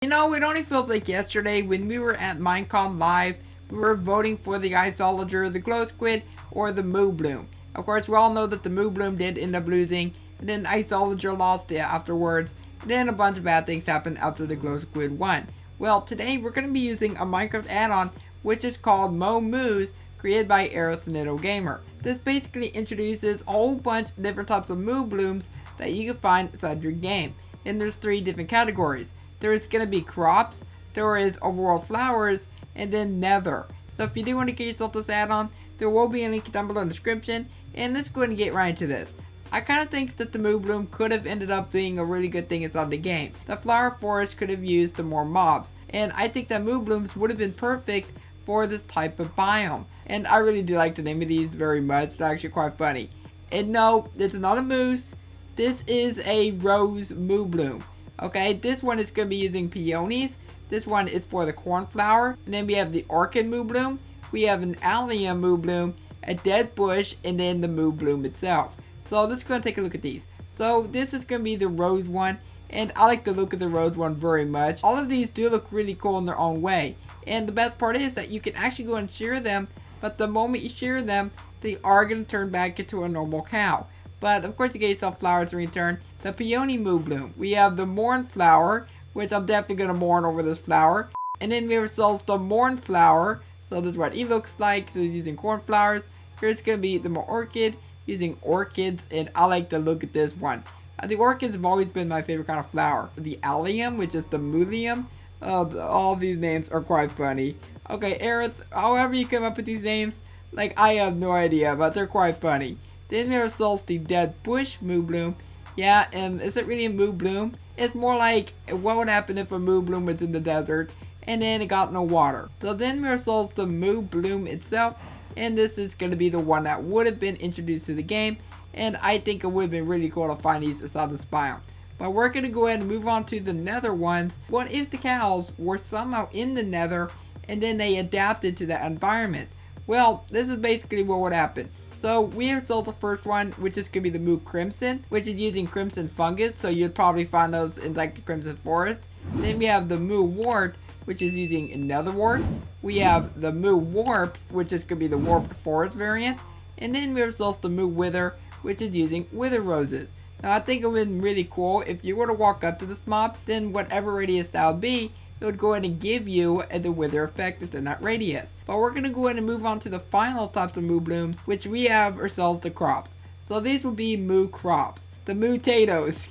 You know, it only feels like yesterday when we were at Minecon Live, we were voting for the Isolager, the Glow Squid, or the Moobloom. Of course, we all know that the Moobloom did end up losing, and then Isolager lost it afterwards, and then a bunch of bad things happened after the Glow Squid won. Well, today we're going to be using a Minecraft add-on, which is called Moo Moos, created by ArathNidoGamer. This basically introduces a whole bunch of different types of Mooblooms that you can find inside your game, and there's 3 different categories. There is going to be crops, there is overworld flowers, and then nether. So if you do want to get yourself this add-on, there will be a link down below in the description, and let's go ahead and get right into this. I kind of think that the Moobloom could have ended up being a really good thing inside the game. The flower forest could have used the more mobs, and I think that Mooblooms would have been perfect for this type of biome. And I really do like the name of these very much, they're actually quite funny. And no, this is not a moose, this is a rose Moobloom. Okay, this one is going to be using peonies. This one is for the cornflower. And then we have the orchid Moobloom. We have an allium Moobloom, a dead bush, and then the Moobloom itself. So let's go and take a look at these. So this is going to be the rose one. And I like the look of the rose one very much. All of these do look really cool in their own way. And the best part is that you can actually go and shear them. But the moment you shear them, they are going to turn back into a normal cow. But of course you get yourself flowers in return. The peony Moobloom. We have the morn flower, which I'm definitely going to mourn over this flower. And then we have ourselves the morn flower. So this is what he looks like. So he's using cornflowers. Here's going to be the more orchid, using orchids. And I like the look at this one. The orchids have always been my favorite kind of flower. The allium, which is the mulium. All these names are quite funny. Okay, Aerith, however you come up with these names, like I have no idea, but they're quite funny. Then we have ourselves the dead bush Moobloom. Yeah, is it really a Moobloom? It's more like what would happen if a Moobloom was in the desert and then it got no water. So then we have ourselves the Moobloom itself, and this is going to be the one that would have been introduced to the game, and I think it would have been really cool to find these inside this biome. But we're going to go ahead and move on to the nether ones. What if the cows were somehow in the nether and then they adapted to that environment? Well, this is basically what would happen. So we have sold the first one, which is going to be the Moo Crimson, which is using crimson fungus. So you'd probably find those in like the crimson forest. Then we have the Moo Wart, which is using nether wart. We have the Moo Warp, which is going to be the warped forest variant. And then we have sold the Moo Wither, which is using wither roses. Now I think it would be really cool if you were to walk up to this mob, then whatever radius that would be, it would go ahead and give you the wither effect within that radius. But we're going to go ahead and move on to the final types of Mooblooms, which we have ourselves the crops. So these will be Moo Crops, the Moo Potatoes,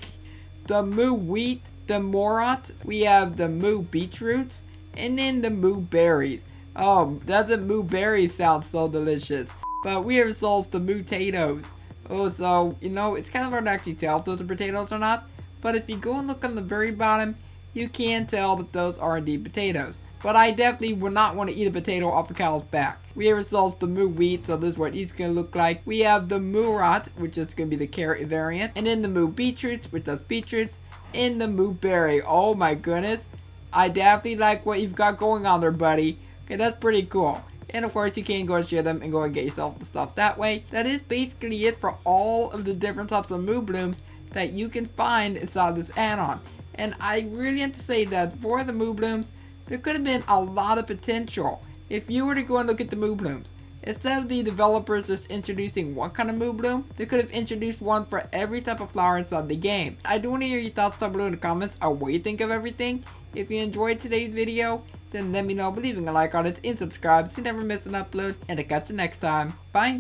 the Moo Wheat, the Morot, we have the Moo Beetroots, and then the Moo Berries. Oh, doesn't Moo Berries sound so delicious? But we have ourselves the Moo Potatoes. Oh, so, you know, it's kind of hard to actually tell if those are potatoes or not. But if you go and look on the very bottom, you can tell that those are indeed potatoes. But I definitely would not want to eat a potato off a cow's back. We have ourselves the Moo Wheat, so this is what he's going to look like. We have the Moorot, which is going to be the carrot variant. And then the Moo Beetroots, which does beetroots. And the Moo Berry. Oh my goodness. I definitely like what you've got going on there, buddy. Okay, that's pretty cool. And of course you can go and share them and go and get yourself the stuff that way. That is basically it for all of the different types of Mooblooms that you can find inside this add-on. And I really have to say that for the Mooblooms, there could have been a lot of potential if you were to go and look at the Mooblooms. Instead of the developers just introducing one kind of Moobloom, they could have introduced one for every type of flower inside the game. I do want to hear your thoughts down below in the comments on what you think of everything. If you enjoyed today's video, then let me know by leaving a like on it and subscribe so you never miss an upload. And I'll catch you next time. Bye!